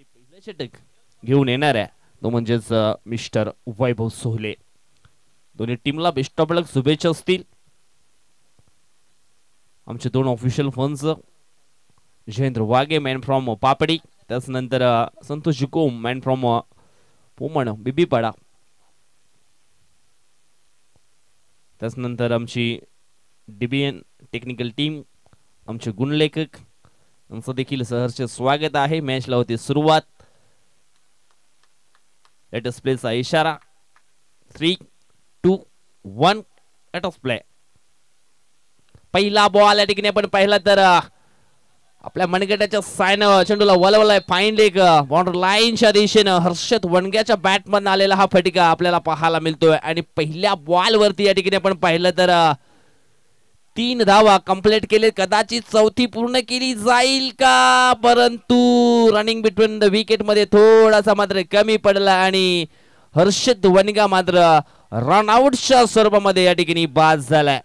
पहिलं षटक घेऊन येणार आहे तो म्हणजेच मिस्टर वैभव सोहले. दोन्ही टीमला बेस्ट ऑफ लक शुभेच्छा असतील. आमचे दोन official fans Jayendra Waghe man from Papdi, त्याचनंतर संतोष जुकोम मॅन फ्रॉम पोमण बिबीपाडा, त्याचनंतर आमची डीबीएन टेक्निकल टीम आमचे गुणलेखक यांचं देखील सहर्ष स्वागत आहे. मॅचला होती सुरुवात. लेटेस्ट प्लेचा इशारा 3, 2, 1 लेट ऑफ प्ले. पहिला बॉल या ठिकाणी आपण पाहिला तर आपल्या मनगटाच्या साइन चेंडूला वलवलाय फाईन लेग बाउंड्री लाईनच्या दिशेनं हर्षद वणग्याच्या बॅटमधून आलेला हा फटका आपल्याला पाहायला मिळतोय. आणि पहिल्या बॉल वरती या ठिकाणी आपण पाहिलं तर 3 धावा कंप्लीट केले. कदाचित चौथी पूर्ण केली जाईल का, परंतु रनिंग बिटवीन द विकेट मध्ये थोडासा मात्र कमी पडला आणि हर्षद वणगा मात्र रनआउटच्या स्वरूपामध्ये या ठिकाणी बाद झालाय.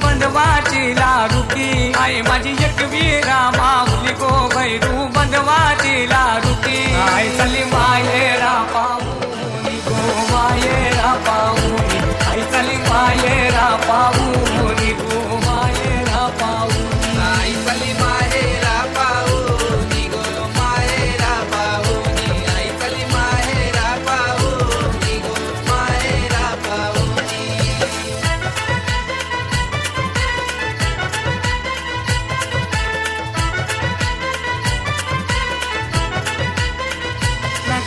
बंदवाची लाडुकी आई माझी एकवी रामा मुली गो भैरू बंदवाची लाडुकी आई चली मायेरा पाऊनी गो मायेरा पाऊनी आई चली मायेरा पाऊनी गो मायेरा पाऊनी आई चली मायेरा पाऊनी गो मायेरा पाऊनी आई चली मायेरा पाऊनी गो मायेरा पाऊनी.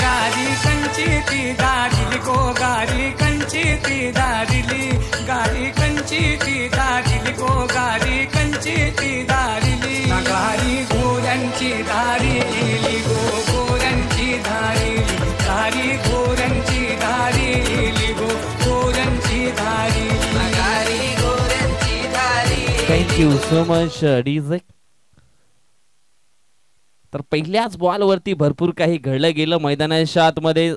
गारी कंची ती दारिली गो गारी कंची ती दारिली गारी कंची ती दारिली गो गारी कंची ती दारिली गारी घोड्यांची दारिली गो घोड्यांची धारिली गारी घोड्यांची दारिली गो घोड्यांची धारिली गारी घोड्यांची धारिली. Thank you so much DJ. तर पहिल्याच बॉल वरती भरपूर काही घडलं गेलं. मैदानाच्या आतमध्ये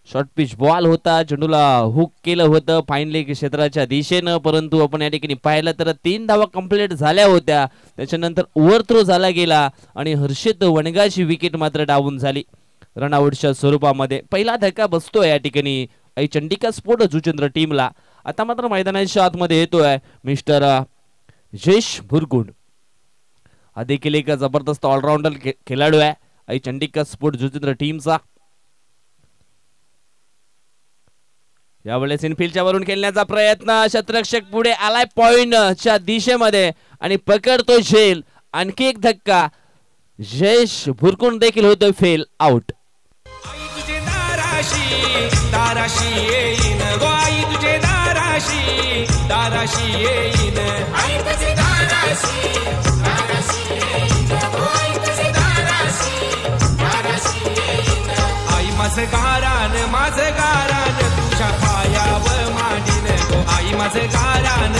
शॉर्ट पिच बॉल होता, चेंडूला हुक केलं होतं फाईन लेग क्षेत्राच्या दिशेनं, परंतु आपण या ठिकाणी पाहिलं तर 3 धावा कंप्लीट झाल्या होत्या. त्याच्यानंतर ओव्हर थ्रो झाला गेला आणि हर्षद वणगाची विकेट मात्र डाऊन झाली रनआउटच्या स्वरूपामध्ये. पहिला धक्का बसतोय या ठिकाणी चंडिका स्पोर्ट जुचंद्र टीमला. आता मात्र मैदानाच्या आतमध्ये येतोय मिस्टर जयेश भुरकुंड. हा देखील एक जबरदस्त ऑलराऊंडर खेळाडू आहे चंडिका स्पोर्ट जुचंद्र टीमचा. यावेळेस इनफिल्डच्या वरून खेळण्याचा प्रयत्न, क्षेत्ररक्षक पुढे आलाय पॉइंटच्या दिशेमध्ये आणि पकडतो झेल. आणखी एक धक्का, जयेश भुरकुंड देखील होतोय फेल आउट. दाराशी येईन आई तुझे दाराशी दाराशी येईन आई तुझे दाराशी दाराशी येईन आई तुझे दाराशी दाराशी येईन आई माझं गारान तुझ्या पायावर मांडीन गो आई माझं गारान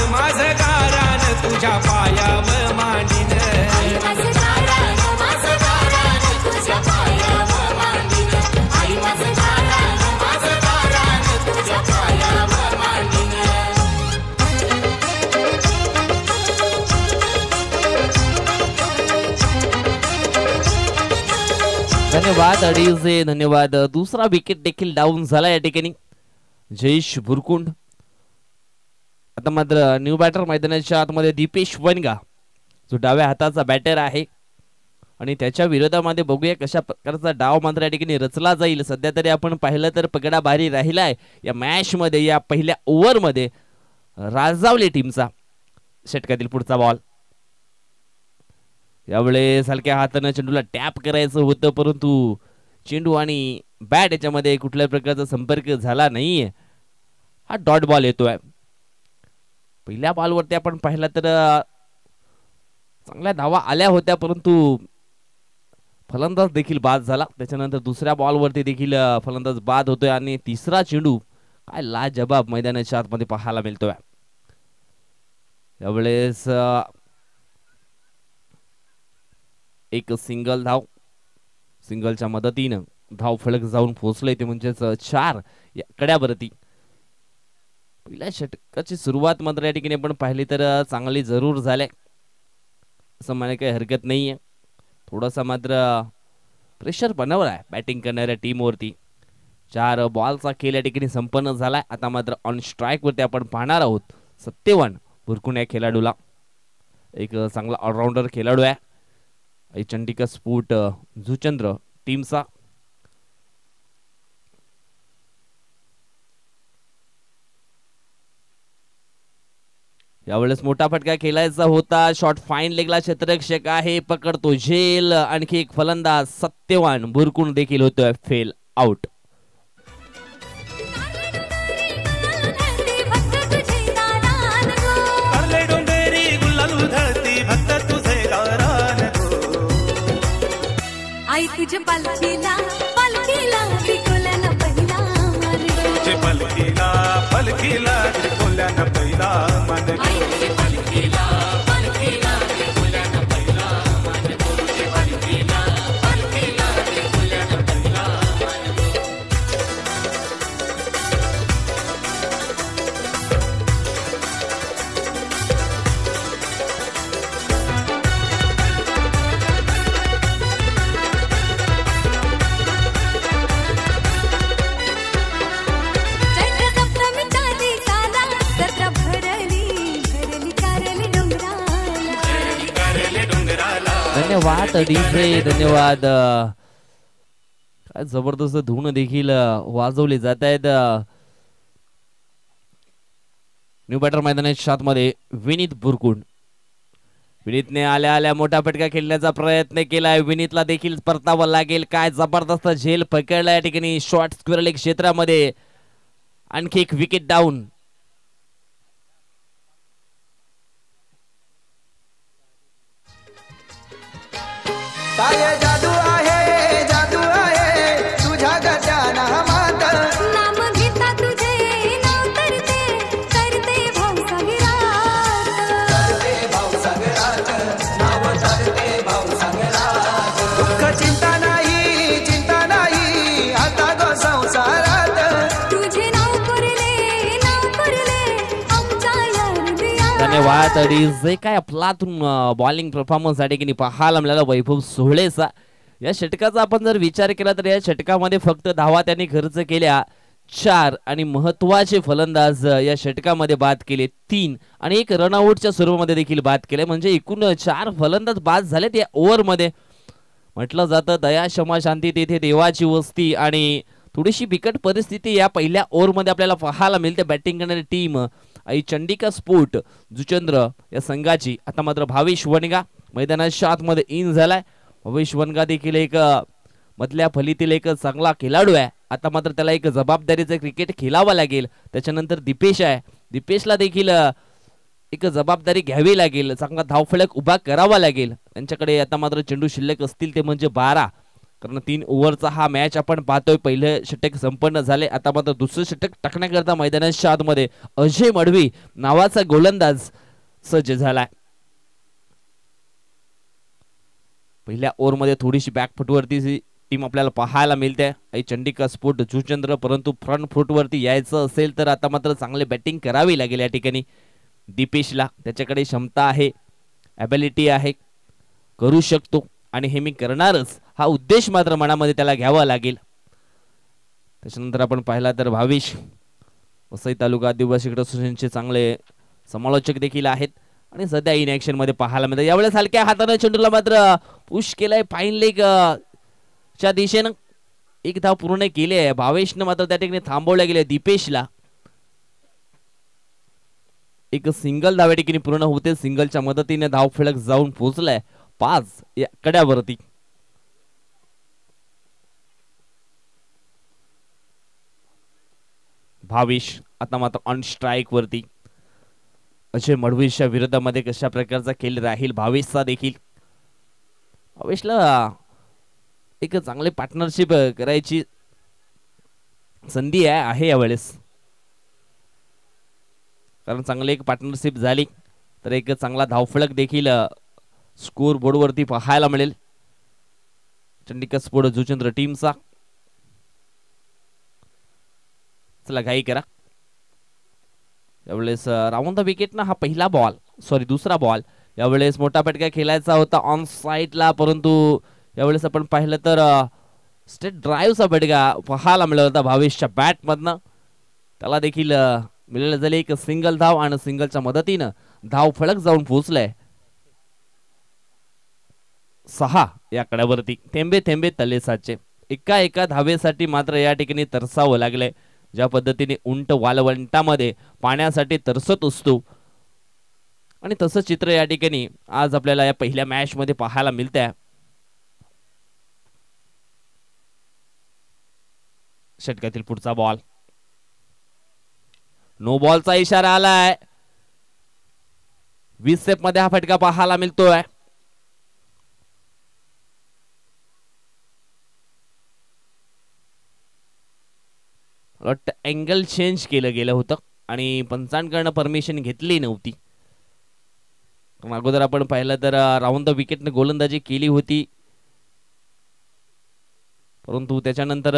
तुझ्या पायावर मांडीन आई माझं गारान तुझ्या पायावर मांडीन आई माझं धन्यवाद अडीजे, धन्यवाद. दुसरा विकेट देखील डाऊन झाला या ठिकाणी जयेश भुरकुंड. आता मात्र न्यू बॅटर मैदानाच्या आतमध्ये दीपेश वनगा जो डाव्या हाताचा बॅटर आहे आणि त्याच्या विरोधामध्ये बघूया कशा प्रकारचा डाव मात्र या ठिकाणी रचला जाईल. सध्या तरी आपण पाहिलं तर पगडा भारी राहिलाय या मॅच मध्ये. या पहिल्या ओव्हर मध्ये राजावली टीमचा. षटकातील पुढचा बॉल. यावेळेस हलक्या हाताने चेंडूला टॅप करायचं होतं, परंतु चेंडू आणि बॅट याच्यामध्ये कुठल्याही प्रकारचा संपर्क झाला नाहीये. हा डॉट बॉल येतोय. पहिल्या बॉलवरती आपण पाहिला तर चांगल्या धावा आल्या होत्या, परंतु फलंदाज देखील बाद झाला. त्याच्यानंतर दुसऱ्या बॉलवरती देखील फलंदाज बाद होतोय आणि तिसरा चेंडू काय लाजबाब मैदानाच्या आतमध्ये पाहायला मिळतोय. यावेळेस एक सिंगल धाव, सिंगलच्या मदतीनं धाव फलक जाऊन पोहोचले ते म्हणजेच 4 या कड्यावरती. पहिल्या षटकाची सुरुवात मात्र या ठिकाणी आपण पाहिली तर चांगली जरूर झाले असं म्हणायला काही हरकत नाहीये. थोडासा मात्र प्रेशर बनवला आहे बॅटिंग करणाऱ्या टीमवरती. 4 बॉलचा खेळ या ठिकाणी संपन्न झालाय. आता मात्र ऑन स्ट्राईक वरती आपण पाहणार आहोत सत्यवान बुरकुण या खेळाडूला. एक चांगला ऑलराऊंडर खेळाडू आहे चंडिका स्पोर्ट जुचंद्र टीमचा. यावेळेस मोठा फटका खेळायचा होता. शॉट फाईन लेगला क्षेत्ररक्षक आहे, पकडतो झेल. आणखी एक फलंदाज सत्यवान बुरकुण देखील होतोय फेल आउट. आई तुझ्या पालखीला पालखीला विकोल्यानं पहिला मार्ग. तुझे पालखीला पालखीला विकोल्यानं पहिला मान. आई तुझे पालखीला पालखीला विकोल्यानं पहिला मान. तुझे पालखीला पालखीला विकोल्यानं पहिला मान. धन्यवाद डीजे, धन्यवाद. काय जबरदस्त धून देखील वाजवले जात आहेत. न्यू बॅटर मैदानाच्या आतमध्ये विनीत बुरकुण. विनीतने आल्या आल्या मोठा फटका खेळण्याचा प्रयत्न केलाय. विनीतला देखील परतावं लागेल. काय जबरदस्त झेल पकडला या ठिकाणी शॉर्ट स्क्वेअर लेग क्षेत्रामध्ये. आणखी एक विकेट डाऊन. काय जादू आहे तुझ्या गजानामात. नाम घेता तुझे नाव करते भाऊ सगळ्यात. नाव करते भाऊ सगळ्यात. दुःख चिंता नाही आता गो संसारात. तुझे नाव करले आमच्या या हृदयात. धन्यवाद डीजे. काय आपला बॉलिंग परफॉर्मन्स साठी की पाहायला मिळाला वैभव सोहळेचा. या षटकाचा आपण जर विचार केला तर या षटकामध्ये फक्त धावा त्यांनी खर्च केल्या 4 आणि महत्वाचे फलंदाज या षटकामध्ये बाद केले 3 आणि एक रनआउटच्या स्वरूपामध्ये देखील बाद केले. म्हणजे एकूण 4 फलंदाज बाद झालेत या ओव्हरमध्ये. म्हटलं जातं दया क्षमा शांती तेथे देवाची वस्ती. आणि थोडीशी बिकट परिस्थिती या पहिल्या ओव्हरमध्ये आपल्याला पाहायला मिळते. बॅटिंग करणारी टीम आई चंडिका स्पोर्ट जुचंद्र या संघाची. आता मात्र भावेश वनगा मैदानाच्या आतमध्ये इन झालाय. भावेश वनगा देखील एक मधल्या फलीतील एक चांगला खेळाडू आहे. आता मात्र त्याला एक जबाबदारीचं क्रिकेट खेळावं लागेल. त्याच्यानंतर दीपेश आहे. दीपेशला देखील एक जबाबदारी घ्यावी लागेल. चांगला धावफलक उभा करावा लागेल. त्यांच्याकडे आता मात्र चेंडू शिल्लक असतील ते म्हणजे 12. कारण 3 ओव्हरचा हा मॅच आपण पाहतोय. पहिले षटक संपन्न झाले. आता मात्र दुसरं षटक टाकण्याकरता मैदानाच्या आतमध्ये अजय मडवी नावाचा गोलंदाज सज्ज झालाय. पहिल्या ओव्हरमध्ये थोडीशी बॅक फुटवरती टीम आपल्याला पाहायला मिळते आई चंडिका स्पोर्ट जुचंद्र. परंतु फ्रंट फुटवरती यायचं असेल तर आता मात्र चांगले बॅटिंग करावी लागेल या ठिकाणी दीपेशला. त्याच्याकडे क्षमता आहे, ॲबिलिटी आहे, करू शकतो आणि हे मी करणारच हा उद्देश मात्र मनामध्ये त्याला घ्यावा लागेल. त्याच्यानंतर आपण पाहिला तर भावेश वसई तालुका आदिवासी क्रीडा असोसिएशनचे चांगले समालोचक देखील आहेत आणि सध्या इन ऍक्शन मध्ये पाहायला मिळतात. यावेळेस हलक्या हाताने चेंडूला मात्र पुश केलाय फाईन लेग च्या दिशेनं. एक धाव पूर्ण केली आहे. भावेशनं मात्र त्या ठिकाणी थांबवल्या गेले दीपेशला. एक सिंगल धाव या ठिकाणी पूर्ण होते. सिंगलच्या मदतीने धाव फलक जाऊन पोहोचलाय 5 या कड्यावरती. भावेश आता मात्र ऑन स्ट्राईक वरती. अजय मडवीच्या विरोधामध्ये कशा प्रकारचा खेळ राहील भावेशचा देखील. भावेशला एक चांगले पार्टनरशिप करायची संधी आहे यावेळेस. कारण चांगली एक पार्टनरशिप झाली तर एक चांगला धावफलक देखील स्कोर बोर्डवरती पाहायला मिळेल चंडिका स्पोर्ट जुचंद्र टीमचा. चला घाई करा. यावेळेस राऊंड द विकेट ना हा पहिला बॉल दुसरा बॉल यावेळेस मोठा फटका खेळायचा होता ऑन साईडला, परंतु यावेळेस आपण पाहिलं तर स्टेट ड्राईव्हचा फटका पाहायला मिळाला होता भावेशच्या बॅट मधनं. त्याला देखील मिळालं झाले एक सिंगल धाव आणि सिंगलच्या मदतीनं धाव फलक जाऊन पोहोचलाय 6 या कड्यावरती. थेंबे थेंबे तले साचे. एका एका धावेसाठी मात्र या ठिकाणी तरसावं लागलंय. ज्या पद्धतीने उंट वालवंटामध्ये पाण्यासाठी तरसत असतो आणि तसं चित्र या ठिकाणी आज आपल्याला या पहिल्या मॅच मध्ये पाहायला मिळतंय. षटकातील पुढचा बॉल, नो बॉलचा इशारा आलाय. 20 स्टेप मध्ये हा फटका पाहायला मिळतोय. अँगल चेंज केलं गेलं होतं आणि पंचांकडनं परमिशन घेतली नव्हती. अगोदर आपण पाहिलं तर राऊंड द विकेटने गोलंदाजी केली होती, परंतु त्याच्यानंतर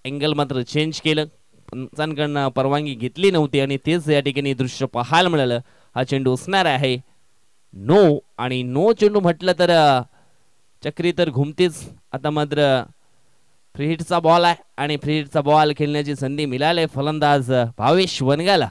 अँगल मात्र चेंज केलं. पंचांकडनं परवानगी घेतली नव्हती आणि तेच या ठिकाणी दृश्य पाहायला मिळालं. हा चेंडू असणार आहे नो, आणि नो चेंडू म्हटलं तर चक्री तर घुमतेच. आता मात्र फ्री हिटचा बॉल आहे आणि फ्री हिटचा बॉल खेळण्याची संधी मिळाली फलंदाज भावेश वनगाला.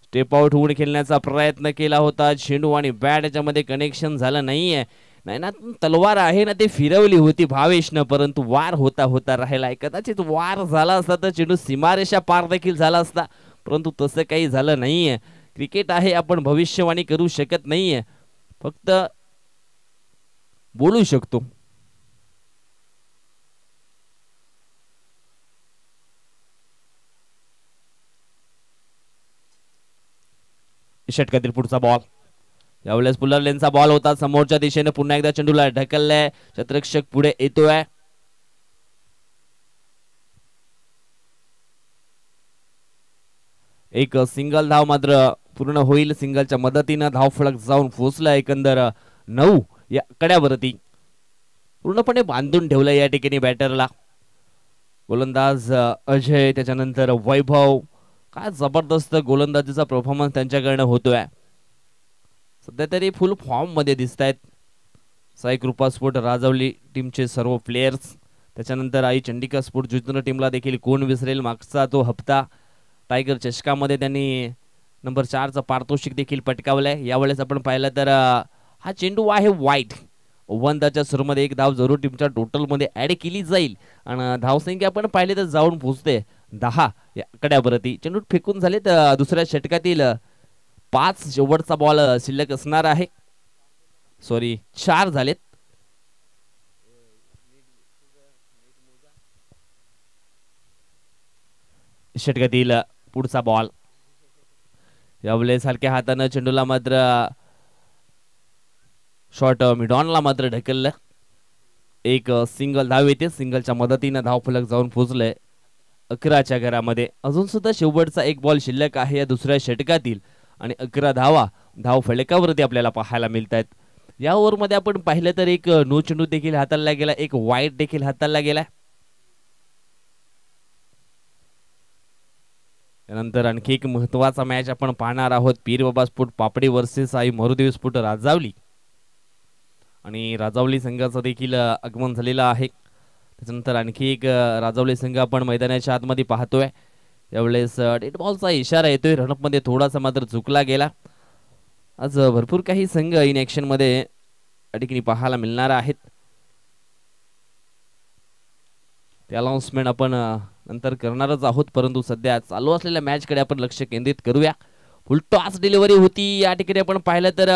स्टेप आउट होऊन खेळण्याचा प्रयत्न केला होता. चेंडू आणि बॅट याच्यामध्ये कनेक्शन झालं नाहीये. नाही ना, तलवार आहे ना ते फिरवली होती भावेशनं, परंतु वार होता होता राहिलाय. कदाचित वार झाला असता तर चेंडू सीमारेषा पार देखील झाला असता, परंतु तसं काही झालं नाहीये. क्रिकेट आहे, आपण भविष्यवाणी करू शकत नाहीये, फक्त बोलू शकतो. षटकातील पुढचा बॉल, यावेळेस पुलर लेनचा बॉल होता. समोरच्या दिशेने पुन्हा एकदा चेंडूला ढकललाय. क्षेत्ररक्षक पुढे येतोय. एक सिंगल धाव मात्र पूर्ण होईल. सिंगलच्या मदतीनं धाव फलक जाऊन पोहोचला एकंदर 9 या कड्यावरती. पूर्णपणे बांधून ठेवलं या ठिकाणी बॅटरला. गोलंदाज अजय, त्याच्यानंतर वैभव, काय जबरदस्त गोलंदाजीचा परफॉर्मन्स त्यांच्याकडनं होतोय. सध्या तरी फुल फॉर्म मध्ये दिसत आहेत साई कृपा स्पोर्ट राजवली टीमचे सर्व प्लेयर्स. त्याच्यानंतर आई चंडिका स्पोर्ट जुन्नर टीमला देखील कोण विसरेल. मागचा तो हप्ता टायगर चषकामध्ये त्यांनी नंबर 4चं पारितोषिक देखील पटकावलंय. यावेळेस आपण पाहिलं तर हा चेंडू आहे वाईट. ओव्हनच्या सुरूमध्ये एक धाव जरूर टीमच्या टोटल मध्ये ऍड केली जाईल आणि धावसंख्या आपण पाहिले तर जाऊन पोहोचते 10 या कड्यावरती. चेंडू फेकून झाले तर दुसऱ्या षटकातील 5 शेवटचा बॉल शिल्लक असणार आहे. सॉरी, 4 झालेत. षटकातील पुढचा बॉल, यावेळेस हलक्या हातानं चेंडूला मात्र शॉर्ट मिडॉनला मात्र ढकललं. एक सिंगल धाव येते. सिंगलच्या मदतीनं धाव फलक जाऊन पोहोचलंय 11च्या घरामध्ये. अजून सुद्धा शेवटचा एक बॉल शिल्लक आहे या दुसऱ्या षटकातील आणि 11 धावा धाव फलकावरती आपल्याला पाहायला मिळत आहेत. या ओव्हरमध्ये आपण पाहिलं तर एक नो चेंडू देखील हाताळला गेला, एक वाईट देखील हाताळला गेला. त्यानंतर आणखी एक महत्वाचा मॅच आपण पाहणार आहोत. Pir Baba sport Papdi versus Aai Marudevi sport Rajawali, आणि राजावली संघाचं देखील आगमन झालेलं आहे. त्याच्यानंतर आणखी एक राजावली संघ आपण मैदानाच्या आतमध्ये पाहतोय. यावेळेस डेड बॉलचा इशारा येतोय. रनअप मध्ये थोडासा मात्र चुकला गेला. आज भरपूर काही संघ इन ऍक्शन मध्ये या ठिकाणी पाहायला मिळणार आहेत. ते अनाउन्समेंट आपण नंतर करणारच आहोत, परंतु सध्या चालू असलेल्या मॅच कडे आपण लक्ष केंद्रित करूया. फुल टॉस डिलिव्हरी होती या ठिकाणी आपण पाहिलं तर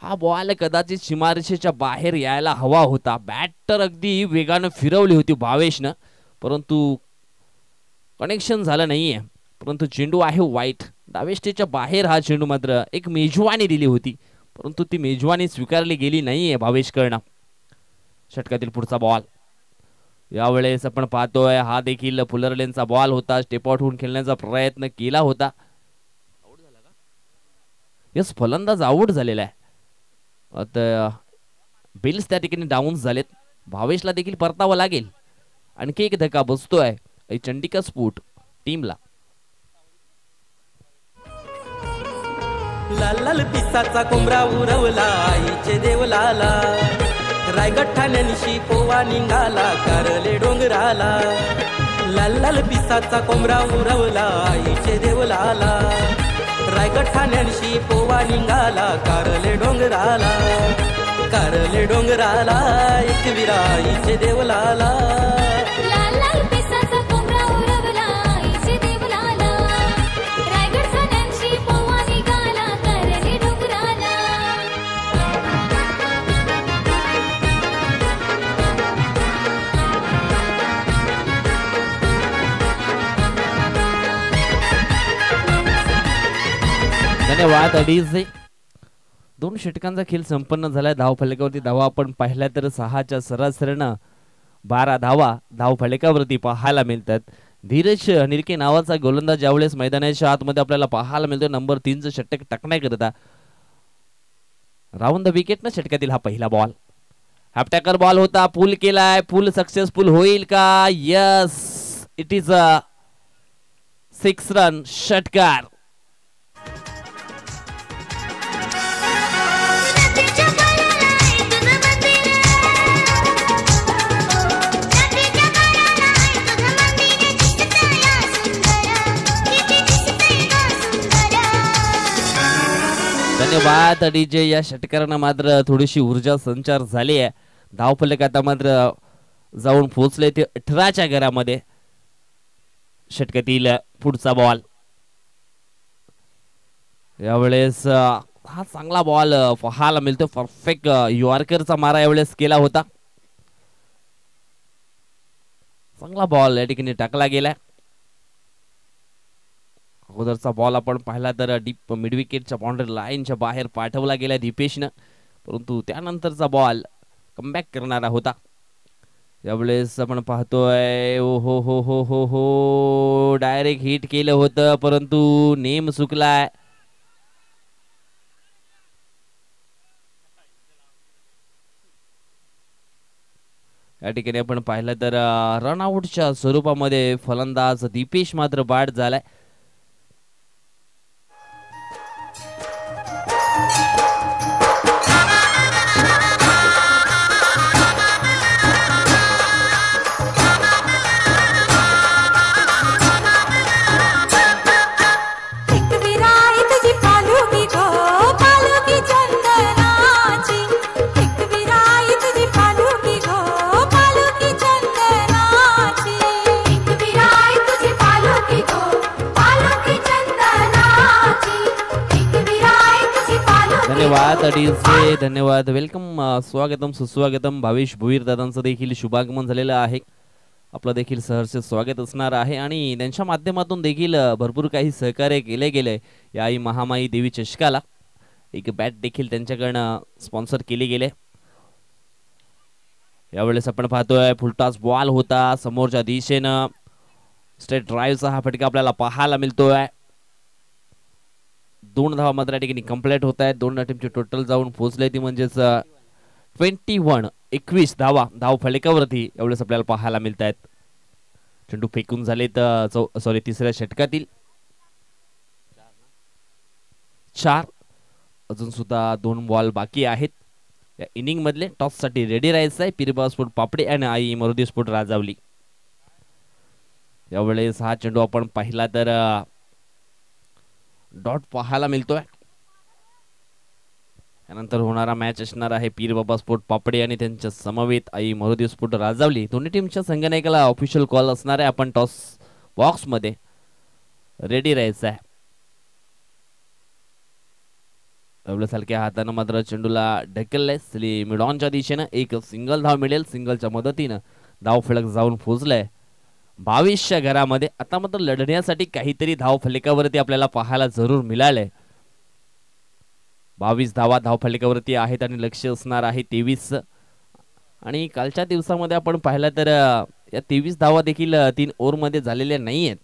हा बॉल कदाचित सीमारेषेच्या बाहेर यायला हवा होता. बॅटर अगदी वेगानं फिरवली होती भावेशनं, परंतु कनेक्शन झालं नाहीये. परंतु चेंडू आहे वाईट. डावेस्टेच्या बाहेर हा चेंडू मात्र एक मेजवानी दिली होती, परंतु ती मेजवानी स्वीकारली गेली नाहीये भावेशकडनं. षटकातील पुढचा बॉल, यावेळेस आपण पाहतोय हा देखील फुलरलेनचा बॉल होता. स्टेप आउट होऊन खेळण्याचा प्रयत्न केला होता. यस, फलंदाज आउट झालेला आहे. आता बिल्स त्या ठिकाणी डाऊन झालेत. भावेशला देखील परतावं लागेल. आणखी एक धक्का बसतोय चंडिका स्पोर्ट टीमला. लाल लाल पिसाचा कोंबडा उरवला आईचे देवलाला रायगड ठाण्यानिशी पोवा निघाला कारले डोंगराला लाल लाल पिसाचा कोंबडा उरवला आईचे देवलाला रायगड ठाण्यानिशी पोवा निघाला कारले डोंगराला एक विराईचे देवलाला लाल लाल पिसाचा कोंबडा उरवला आईचे देवलाला रायगड ठाण्यांशी पोवा निघाला कारले डोंगराला धन्यवाद अडीच. 2 षटकांचा खेळ संपन्न झालाय. धाव फलकावरती धावा आपण पाहिल्या तर 6च्या सरासरीनं 12 धावा धाव फलकावरती पाहायला मिळतात. धीरज निरके नावाचा गोलंदाज ज्यावेळेस मैदानाच्या आतमध्ये आपल्याला पाहायला मिळतो नंबर 3चं षटक टाकण्याकरिता राऊंड द विकेट न षटकातील हा पहिला बॉल. हॅपटॅकर बॉल होता. पूल केलाय. पूल सक्सेसफुल होईल का? Yes, it is a 6 run षटकार. धन्यवाद डीजे. या षटकारानं मात्र थोडीशी ऊर्जा संचार झाली आहे. धावफलक आता मात्र जाऊन पोहोचले ते 18च्या घरामध्ये. षटकातील पुढचा बॉल यावेळेस हा चांगला बॉल पाहायला मिळतो. परफेक्ट यॉर्करचा मारा यावेळेस केला होता. चांगला बॉल या ठिकाणी टाकला गेलाय. अगोदरचा बॉल आपण पाहिला तर डीप मिड विकेटच्या बाउंड्री लाईनच्या बाहेर पाठवला गेला दीपेशनं, परंतु त्यानंतरचा बॉल कमबॅक करणारा होता. यावेळेस आपण पाहतोय ओ हो हो हो हो हो डायरेक्ट हिट केलं होतं, परंतु नेम चुकलाय. या ठिकाणी आपण पाहिलं तर रनआउटच्या स्वरूपामध्ये फलंदाज दीपेश मात्र बाद झालाय. धन्यवाद अडीचे, धन्यवाद. वेलकम, स्वागतम सुस्वागतम. भावेश भुईर दादांचं देखील शुभागमन झालेलं आहे. आपलं देखील सहर्ष स्वागत असणार आहे आणि त्यांच्या माध्यमातून देखील भरपूर काही सहकार्य केले गेले. या आई महामाई देवी चषकाला एक बॅट देखील त्यांच्याकडनं स्पॉन्सर केली गेले. यावेळेस आपण पाहतोय फुलटॉस बॉल होता समोरच्या दिशेनं. स्ट्रेट ड्राईव्हचा हा फटका आपल्याला पाहायला मिळतोय. 2 धावा मात्र या ठिकाणी कंप्लीट होत आहेत. 2 टीमचे टोटल जाऊन पोहोचले ती म्हणजेच 21 धावा धाव फलकावरती एवढेच आपल्याला पाहायला मिळत आहेत. चेंडू फेकून झाले तर तिसऱ्या षटकातील 4. अजून सुद्धा 2 बॉल बाकी आहेत. या इनिंग मधले टॉस साठी रेडी राहायचं आहे. पिरबा स्पोर्ट पापडे आणि आई मरुदी स्पोर्ट राजावली. यावेळेस हा चेंडू आपण पाहिला तर डॉट पाहायला मिळतोय. त्यानंतर होणारा मॅच असणार आहे पीर बाबा स्पोर्ट पापडे आणि त्यांच्या समवेत आई मरुदी स्पोर्ट राजावली. दोन्ही टीमच्या संगणकाला ऑफिशियल कॉल असणार आहे. आपण टॉस बॉक्स मध्ये रेडी राहायचं आहे. सारख्या हातानं मात्र चेंडूला ढकललंय स्ली मिडॉनच्या दिशेनं. एक सिंगल धाव मिळेल. सिंगलच्या मदतीनं धाव फलक जाऊन पोहोचलाय 22च्या घरामध्ये. आता मात्र लढण्यासाठी काहीतरी धाव फलकावरती आपल्याला पाहायला जरूर मिळालंय. 22 धावा धाव फलकावरती आहेत आणि लक्ष असणार आहे 23. आणि कालच्या दिवसामध्ये आपण पाहिलं तर या 23 धावा देखील 3 ओव्हरमध्ये झालेल्या नाही आहेत.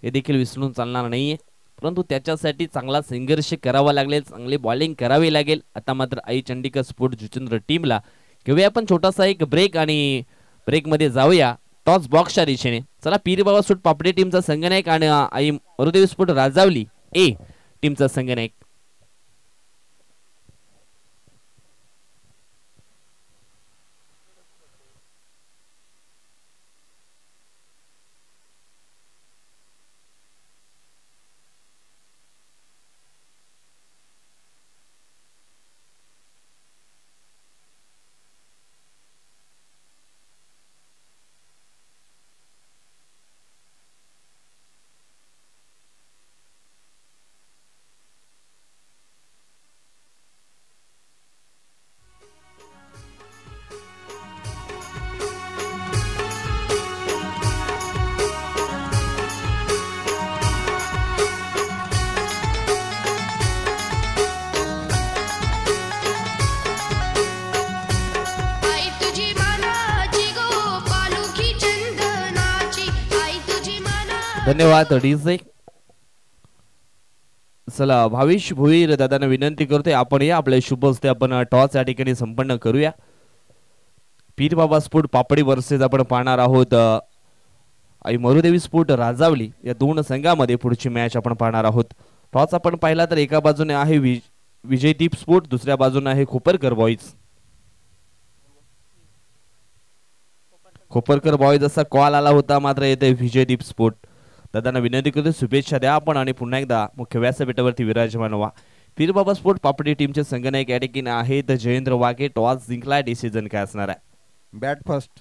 हे देखील विसरून चालणार नाहीये, परंतु त्याच्यासाठी चांगला संघर्ष करावा लागेल, चांगली बॉलिंग करावी लागेल. आता मात्र आई चंडीगढ स्पोर्ट जुचंद्र टीमला घेऊया आपण छोटासा एक ब्रेक आणि ब्रेकमध्ये जाऊया टॉस बॉक्सच्या दिशेने. चला पीर बाबा स्पोर्ट पापडे टीमचा संघनायक आणि आई मरुदेवी स्पोर्ट राजावली ए टीमचा संघनायक धन्यवाद डीजे. चला भाविश भोईर दादांना विनंती करतोय आपण या आपल्या शुभ हस्ते आपण टॉस या ठिकाणी संपन्न करूया. पीर बाबा स्पोर्ट पापडी वर्सेस आपण पाहणार आहोत आई मरुदेवी स्पोर्ट राजावली या दोन संघामध्ये पुढची मॅच आपण पाहणार आहोत. टॉस आपण पाहिला तर एका बाजूने आहे विजयदीप स्पोर्ट, दुसऱ्या बाजूने आहे खोपरकर बॉईज. खोपरकर बॉईज असा कॉल आला होता, मात्र येथे विजयदीप स्पोर्ट. दादांना विनंती करतो शुभेच्छा द्या आपण आणि पुन्हा एकदा मुख्य व्यासपीठावरती विराजमान व्हा. पीर बाबा स्पोर्ट पापडी टीमचे संघनायक या ठिकाणी आहेत जयेंद्र वाघे. टॉस जिंकला, डिसिजन काय असणार आहे? Bat first.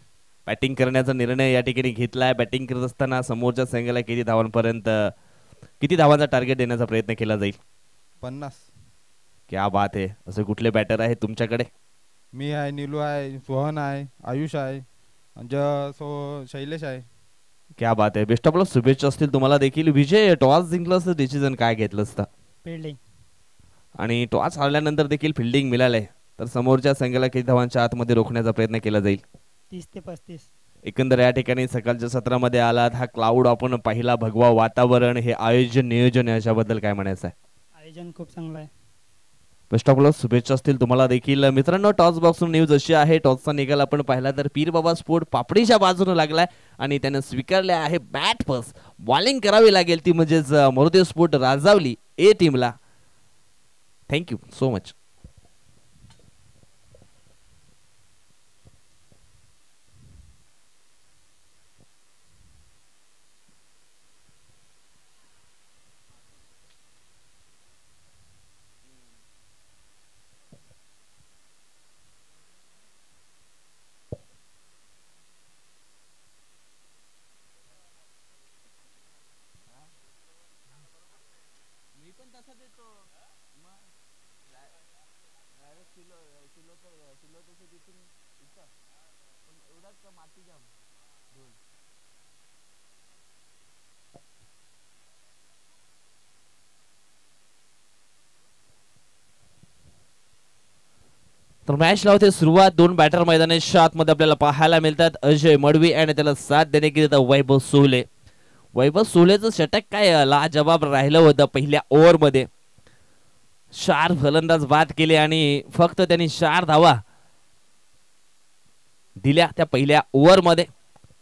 बॅटिंग करण्याचा निर्णय या ठिकाणी घेतलाय. बॅटिंग करत असताना समोरच्या संघाला किती धावांचा टार्गेट देण्याचा प्रयत्न केला जाईल? 50. क्या बात आहे. असे कुठले बॅटर आहेत तुमच्याकडे? मी आहे, नीलू आहे, सोहन आहे, आयुष आहे, शैलेश आहे. क्या बात आहे. बेस्ट ऑफ लक, शुभेच्छा असतील तुम्हाला देखील. विजय, टॉस जिंकलं असतं, डिसिजन काय घेतलं असतं? फिल्डिंग. आणि टॉस हारल्यानंतर देखील फिल्डिंग मिळाले तर समोरच्या संघाला किती धावांच्या आतमध्ये रोखण्याचा प्रयत्न केला जाईल? 30 ते 35. एकंदर या ठिकाणी सकाळच्या सत्रामध्ये आलात, हा क्लाउड आपण पाहिला, भगवा वातावरण, हे आयोजन नियोजन याच्याबद्दल काय म्हणायचं आहे? आयोजन खूप चांगलं आहे. बेस्ट ऑफ लक, शुभेच्छा असतील तुम्हाला देखील. मित्रांनो, टॉस बॉक्स न्यूज अशी आहे, टॉसचा निकाल आपण पाहिला तर पीर बाबा स्पोर्ट पापडीच्या बाजूने लागलाय आणि त्याने स्वीकारले आहे बॅट फर्स्ट. बॉलिंग करावी लागेल ती म्हणजेच मरुदेव स्पोर्ट राजावली ए टीमला. Thank you so much. तर मॅच लावते सुरुवात. दोन बॅटर मैदानाच्या आतमध्ये आपल्याला पाहायला मिळतात. अजय मडवी आणि त्याला साथ देण्याकरिता वैभव सोले. वैभव सोलेचं षटक काय लाजवाब राहिलं होतं पहिल्या ओव्हरमध्ये. 4 फलंदाज बाद केले आणि फक्त त्यांनी 4 धावा दिल्या त्या पहिल्या ओव्हरमध्ये.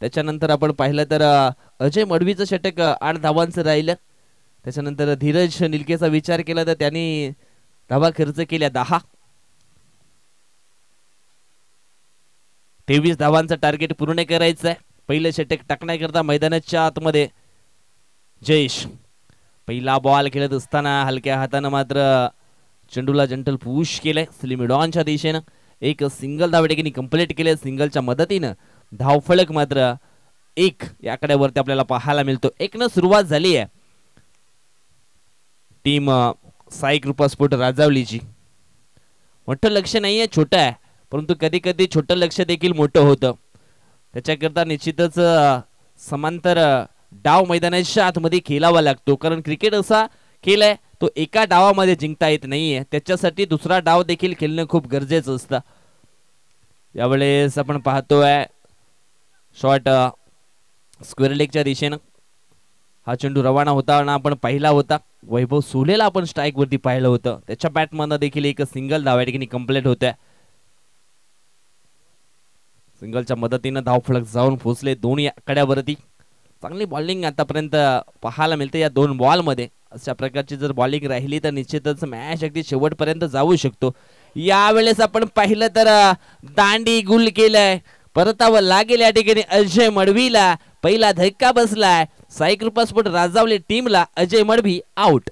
त्याच्यानंतर आपण पाहिलं तर अजय मडवीचं षटक 8 धावांचं राहिलं. त्याच्यानंतर धीरज निलकेचा विचार केला तर त्यांनी धावा खर्च केल्या 10. 23 धावांचं टार्गेट पूर्ण करायचं आहे. पहिलं षटक टाकण्याकरता मैदानाच्या आतमध्ये जयेश. पहिला बॉल खेळत असताना हलक्या हाताने मात्र चेंडूला जंटल पुश केलंय स्लिमिडॉनच्या दिशेनं. एक सिंगल धाव ठिकाणी कंप्लीट केले. सिंगलच्या मदतीनं धावफलक मात्र 1 या आकड्यावरती आपल्याला पाहायला मिळतो. 1 न सुरुवात झाली आहे टीम साई कृपा स्पोर्ट राजावलीची. मोठं लक्ष नाहीये, छोटं आहे, परंतु कधी कधी छोटं लक्ष देखील मोठं होतं. त्याच्याकरता निश्चितच समांतर डाव मैदानाच्या आतमध्ये खेळावा लागतो. कारण क्रिकेट असा खेळ आहे तो एका डावामध्ये जिंकता येत नाहीये. त्याच्यासाठी दुसरा डाव देखील खेळणं खूप गरजेचं असतं. यावेळेस आपण पाहतोय शॉट स्क्वेअर लेगच्या दिशेनं हा चेंडू रवाना होता आणि आपण पाहिला होता वैभव सोलेला आपण स्ट्राईक वरती पाहिलं होतं. त्याच्या बॅटमधनं देखील एक सिंगल धाव या ठिकाणी कंप्लीट होत्या. सिंगलच्या मदतीनं धावफलक जाऊन पोहोचले दोन्ही आकड्यावरती. चांगली बॉलिंग आतापर्यंत पाहायला मिळते या 2 बॉलमध्ये. अशा प्रकारची जर बॉलिंग राहिली तर निश्चितच मॅच अगदी शेवटपर्यंत जाऊ शकतो. यावेळेस आपण पाहिलं तर दांडी गुल केलंय, परतावं लागेल या ठिकाणी अजय मडवीला. पहिला धक्का बसलाय साई कृपा स्पोर्ट राजावली टीमला. अजय मडवी आउट.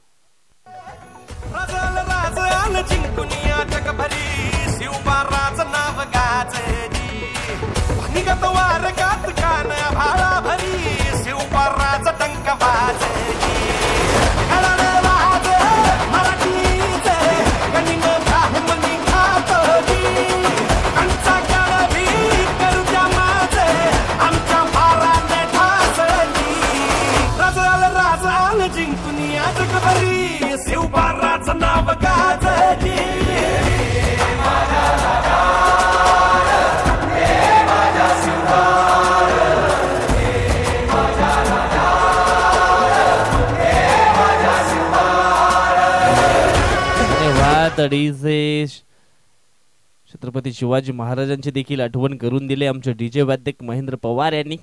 जिंकुनिया जगभरी शिवबाराचं नाव गाजली. डीजे छत्रपती शिवाजी महाराजांची देखील आठवण करून दिले आमचे डीजे वादक महेंद्र पवार यांनी.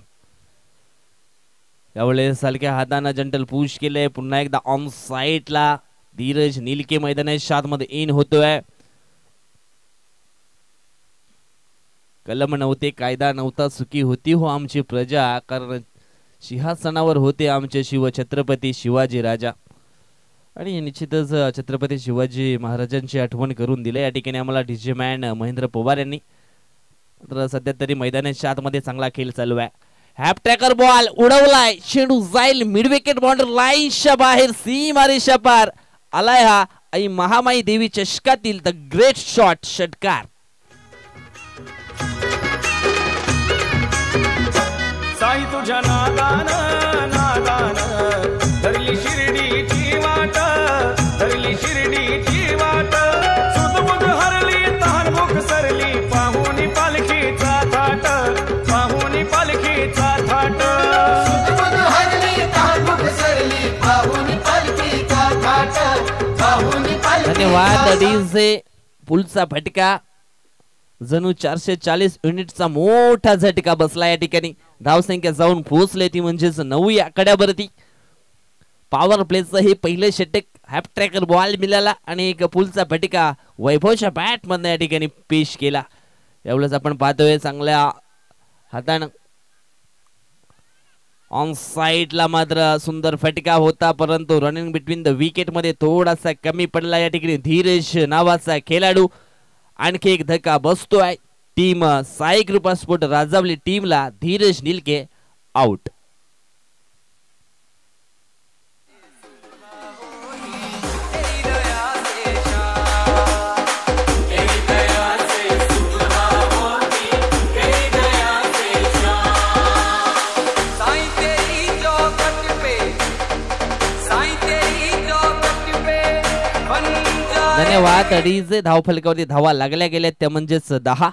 यावेळेस हलक्या हाताने जंटल पुश केले. पुन्हा एकदा ऑन साइडला धीरज निलके मैदानाच्या आतमध्ये इन होतोय. कलम नव्हते, कायदा नव्हता, सुखी होती हो आमची प्रजा, कारण सिंहासनावर होते आमचे शिव छत्रपती शिवाजी राजा. आणि निश्चितच छत्रपती शिवाजी महाराजांची आठवण करून दिले या ठिकाणी आम्हाला डीजे मॅन महेंद्र पवार यांनी. तर सध्या तरी मैदानाच्या आतमध्ये चांगला खेळ चालू आहे. हॅप ट्रॅकर बॉल उडवलाय, चेंडू जाईल मिड विकेट बाउंड्री लाईनच्या बाहेर, सीमारेषा पार आलाय हा आई महामाई देवी चषकातील द ग्रेट शॉट षटकार. साई तुझ्या नादान नादान धरली शिर्डीची वाट, धरली शिर्डीची वाट, सुदबुद हरली तहानभूक सरली, पाहुणी पालखीचा थाट, पाहुणी पालखीचा थाट, सुदबुद हरली तहानभूक सरली, पाहुणी पालखीचा थाट, पाहुणी पालखीचा. धन्यवाद डीजे. पुलचा फटका जणू 440 युनिटचा मोठा झटका बसला या ठिकाणी. धावसंख्या जाऊन पोहोचले ती म्हणजेच 9 या आकड्यावरती. पॉवर प्लेचं हे पहिले षटक हॅप ट्रॅकर बॉल मिळाला आणि एक पुलचा फटका वैभवच्या बॅट मधनं या ठिकाणी पेश केला. एवढंच आपण पाहतोय चांगल्या हातानं ऑन साइडला मात्र सुंदर फटका होता, परंतु रनिंग बिटवीन द विकेट मध्ये थोडासा कमी पडला या ठिकाणी. धीरज नावाचा खेळाडू आणखी एक धक्का बसतोय. टीम साई कृपा स्पोर्ट राजावली टीमला धीरज निलके आउट. धन्यवाद. डीजे धावफलकावरती धावा लागल्या गेल्या त्या म्हणजेच 10.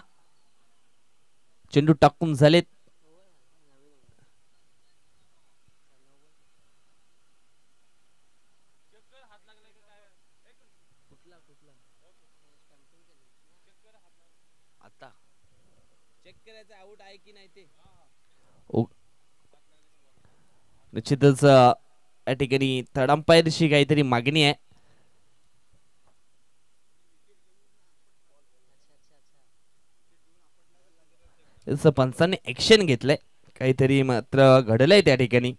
चेंडू टाकून झालेत. आता चेक करायचं आउट आहे की नाही ते. निश्चितच या ठिकाणी थर्ड अंपायरची काहीतरी मागणी आहे. पंचांनी ऍक्शन घेतलंय, काहीतरी मात्र घडलंय त्या ठिकाणी.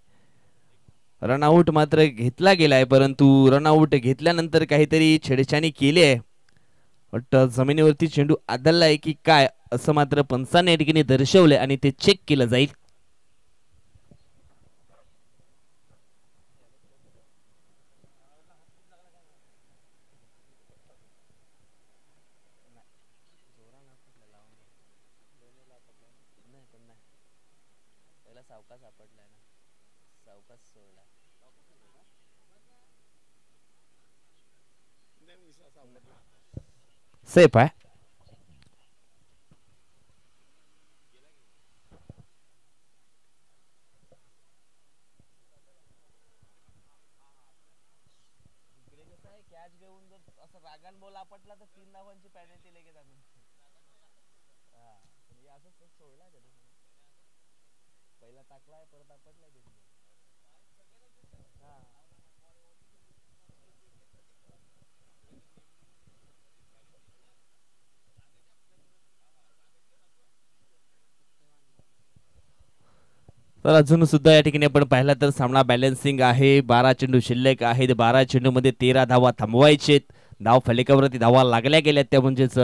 रनआउट मात्र घेतला गेलाय, परंतु रनआउट घेतल्यानंतर काहीतरी छेडछाणी केली आहे. वाटतं जमिनीवरती चेंडू आदळलाय की काय असं मात्र पंचांनी या ठिकाणी दर्शवलंय आणि ते चेक केलं जाईल. सेफ आहे. कॅच घेऊन जर असं रागान बॉल आपटला तर 3 धावांची पेनल्टी लगेच आणून असं सोडला कधी पहिला टाकलाय परत आपटलाय ते. तर अजून सुद्धा या ठिकाणी आपण पाहिला तर सामना बॅलन्सिंग आहे. 12 चेंडू शिल्लक आहेत. 12 चेंडू मध्ये 13 धावा थांबवायचे. धाव फलकावरती धावा लागल्या गेल्या त्या म्हणजेच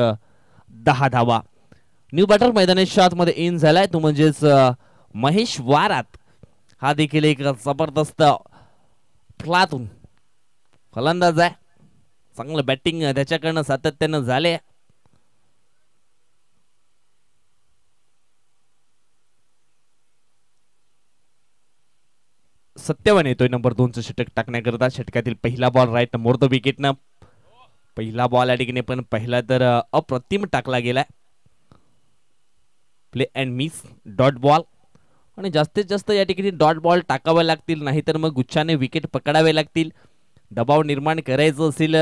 10 धावा. न्यू बॅटर मैदानाच्या आतमध्ये इन झालाय तो म्हणजेच महेश वारात. हा देखील एक जबरदस्त फ्लातून फलंदाज आहे. चांगलं बॅटिंग त्याच्याकडनं सातत्यानं झाले. सत्यवान येतोय नंबर 2चं षटक टाकण्याकरता. षटकातील पहिला बॉल राईट मोर द विकेटनं. पहिला बॉल या ठिकाणी पण पहिला तर अप्रतिम टाकला गेलाय. Play and miss dot ball आणि जास्तीत जास्त या ठिकाणी डॉट बॉल टाकावे लागतील, नाहीतर मग गुच्छाने विकेट पकडावे लागतील. दबाव निर्माण करायचं असेल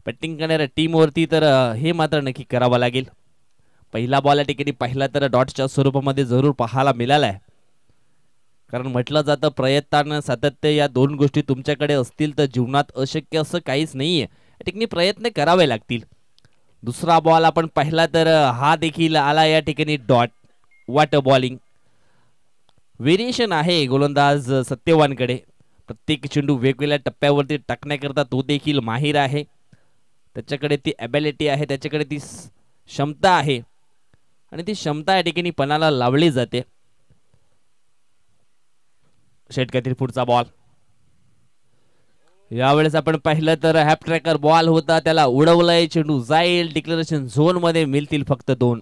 बॅटिंग करणाऱ्या टीमवरती तर हे मात्र नक्की करावं लागेल. पहिला बॉल या ठिकाणी पाहिला तर डॉटच्या स्वरूपामध्ये जरूर पाहायला मिळाला आहे. कारण म्हटलं जातं प्रयत्न सातत्य या दोन गोष्टी तुमच्याकडे असतील तर जीवनात अशक्य असं काहीच नाहीये. या ठिकाणी प्रयत्न करावे लागतील. दुसरा बॉल आपण पाहिला तर हा देखील आला या ठिकाणी डॉट. What bowling. व्हेरिएशन आहे गोलंदाज सत्यवानकडे. प्रत्येक चेंडू वेगवेगळ्या टप्प्यावरती टाकण्याकरता तो देखील माहीर आहे. त्याच्याकडे ती ॲबिलिटी आहे, त्याच्याकडे ती क्षमता आहे आणि ती क्षमता या ठिकाणी पणाला लावली जाते. षटकातील पुढचा बॉल. यावेळेस आपण पाहिलं तर हॅप ट्रॅकर बॉल होता, त्याला उडवलंय. चेंडू जाईल डिक्लेरेशन झोन मध्ये. मिळतील फक्त 2.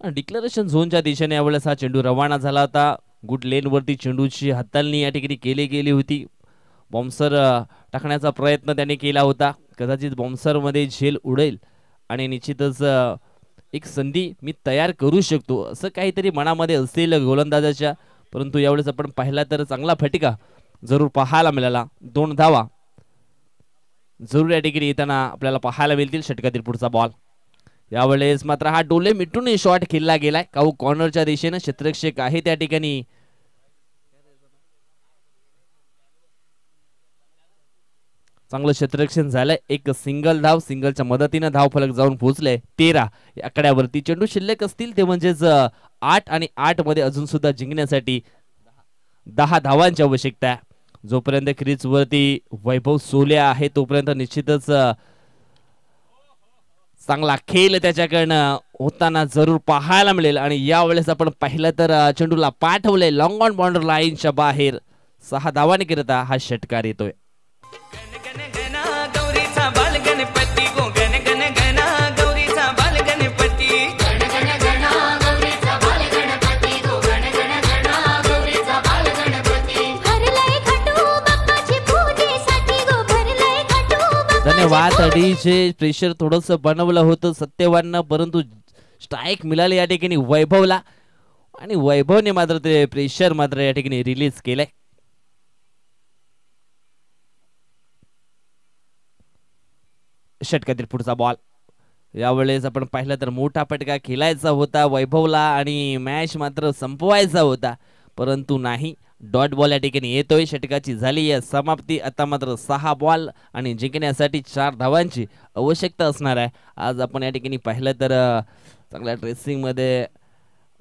डिक्लेरेशन झोनच्या दिशेने यावेळेस हा चेंडू रवाना झाला होता. गुड लेन वरती चेंडूची हाताळणी या ठिकाणी केली गेली होती. बॉम्सर टाकण्याचा प्रयत्न त्याने केला होता. कदाचित बॉम्सर मध्ये झेल उडेल आणि निश्चितच एक संधी मी तयार करू शकतो असं काहीतरी मनामध्ये असेल गोलंदाजाच्या. परंतु यावेळेस आपण पाहिला तर चांगला फटका जरूर पाहायला मिळाला. 2 धावा जरूर या ठिकाणी येताना आपल्याला पाहायला मिळतील. षटकातील पुढचा बॉल. यावेळेस मात्र हा डोले मिटून शॉट खेळला गेलाय. काऊ कॉर्नरच्या दिशेने क्षेत्ररक्षक आहे त्या ठिकाणी. चांगलं क्षेत्ररक्षण झालंय. एक सिंगल धाव, सिंगलच्या मदतीने धाव फलक जाऊन पोहोचले 13 या आकड्यावरती. चेंडू शिल्लक असतील ते म्हणजेच 8 आणि 8 मध्ये अजून सुद्धा जिंकण्यासाठी 10 धावांची आवश्यकता आहे. जोपर्यंत क्रीज वरती वैभव सोले आहे तोपर्यंत निश्चितच चांगला खेळ त्याच्याकडनं होताना जरूर पाहायला मिळेल. आणि यावेळेस आपण पाहिलं तर चेंडूला पाठवलंय लॉंग ऑन बाउंड्री लाईनच्या बाहेर. 6 धावांकरिता हा षटकार येतोय. धन्यवाद. अडीचे प्रेशर थोडस बनवलं होतं सत्यवान, परंतु स्ट्राईक मिळाली या ठिकाणी वैभवला आणि वैभवने मात्र ते प्रेशर मात्र या ठिकाणी रिलीज केलंय. षटकातील पुढचा बॉल. यावेळेस आपण पाहिलं तर मोठा फटका खेळायचा होता वैभवला आणि मॅच मात्र संपवायचा होता, परंतु नाही. डॉट बॉल या ठिकाणी येतोय. षटकाची झाली या समाप्ती. आता मात्र 6 बॉल आणि जिंकण्यासाठी 4 धावांची आवश्यकता असणार आहे. आज आपण या ठिकाणी पाहिलं तर चांगल्या ड्रेसिंग मध्ये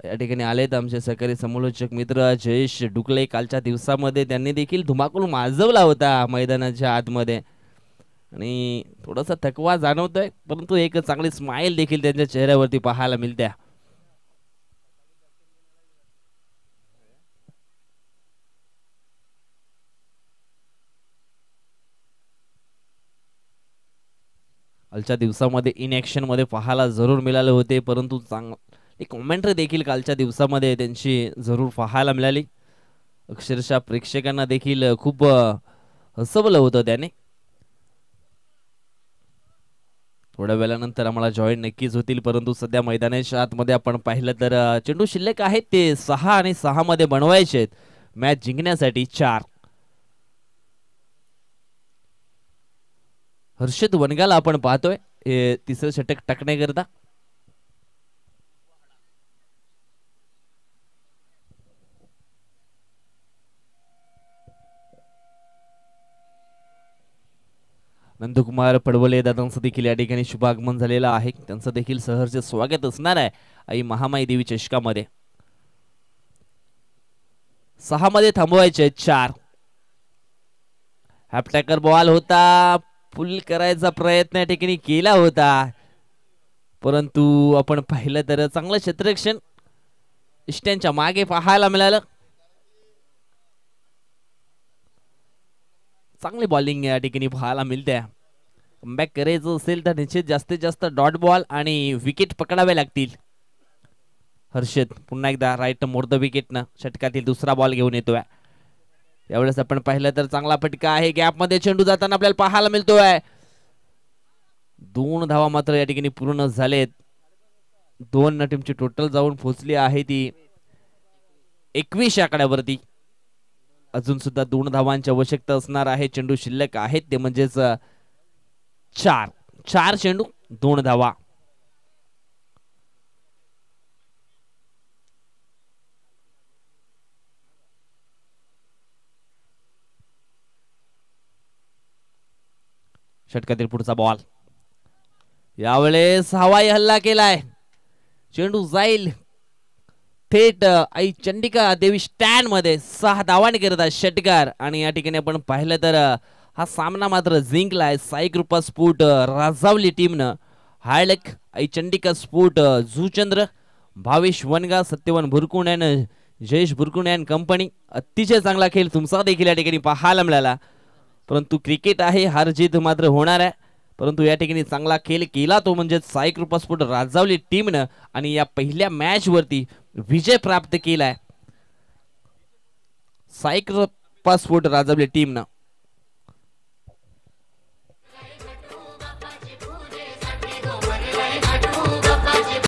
या ठिकाणी आलेत आमचे सहकारी समालोचक मित्र जयेश डुकले. कालच्या दिवसामध्ये त्यांनी देखील धुमाकूळ माजवला होता मैदानाच्या आतमध्ये आणि थोडासा थकवा जाणवतोय, परंतु एक चांगली स्माइल देखील त्यांच्या चेहऱ्यावरती पाहायला मिळते. कालच्या दिवसामध्ये इन ऍक्शन मध्ये पाहायला जरूर मिळाले होते, परंतु चांगली कॉमेंट्री देखील कालच्या दिवसामध्ये त्यांची जरूर पाहायला मिळाली. अक्षरशः प्रेक्षकांना देखील खूप हसवलं होतं त्याने. थोड्या वेळानंतर आम्हाला जॉईन नक्कीच होतील, परंतु सध्या मैदानाच्या आतमध्ये आपण पाहिलं तर चेंडू शिल्लक आहेत ते 6 आणि 6 मध्ये बनवायचे आहेत मॅच जिंकण्यासाठी 4. हर्षद वनगाला आपण पाहतोय तिसरं षटक टाकण्याकरता. नंदकुमार पडवले दादांचं देखील या ठिकाणी शुभागमन झालेलं आहे. त्यांचं देखील सहर्ष स्वागत असणार आहे आई महामाई देवी चषकामध्ये. 6 मध्ये थांबवायचे 4. हॅपटॅकर बॉल होता, पुल करायचा प्रयत्न या ठिकाणी केला होता, परंतु आपण पाहिलं तर चांगलं क्षेत्ररक्षण इष्ट्यांच्या मागे पाहायला मिळालं. चांगली बॉलिंग या ठिकाणी पाहायला मिळते. कमबॅक करायचं असेल तर निश्चित जास्तीत जास्त डॉट बॉल आणि विकेट पकडावे लागतील. हर्षद पुन्हा एकदा राईट मोर द विकेटनं षटकातील दुसरा बॉल घेऊन येतोय. यावेळेस आपण पाहिलं तर चांगला फटका आहे. गॅप मध्ये चेंडू जाताना आपल्याला पाहायला मिळतोय. 2 धावा मात्र या ठिकाणी पूर्ण झालेत. 2 टीमची टोटल जाऊन पोहोचली आहे ती 21 आकड्यावरती. अजून सुद्धा 2 धावांची आवश्यकता असणार आहे. चेंडू शिल्लक आहेत ते म्हणजेच 4 चेंडू 2 धावा. षटकातील पुढचा बॉल. यावेळेस हवाई हल्ला केलाय. चेंडू जाईल थेट आई चंडिका देवी स्टँड मध्ये. 6 धावांनी करतात षटकार. आणि या ठिकाणी आपण पाहिलं तर हा सामना मात्र जिंकलाय साई कृपा स्पोर्ट राजावली टीमनं. हायलक Aai Chandika sport Juchandra Bhavesh Wanga Satyavan Bhurkun and Jayesh Bhurkun and company. अतिशय चांगला खेळ तुमचा देखील या ठिकाणी पाहायला मिळाला. परंतु क्रिकेट आहे, हार जीत मात्र होणार आहे. परंतु या ठिकाणी चांगला खेळ केला तो म्हणजे साई कृपा स्पोर्ट राजावली टीमनं. आणि या पहिल्या मॅच वरती विजय प्राप्त केलाय साई कृपा स्पोर्ट राजावली टीमनं.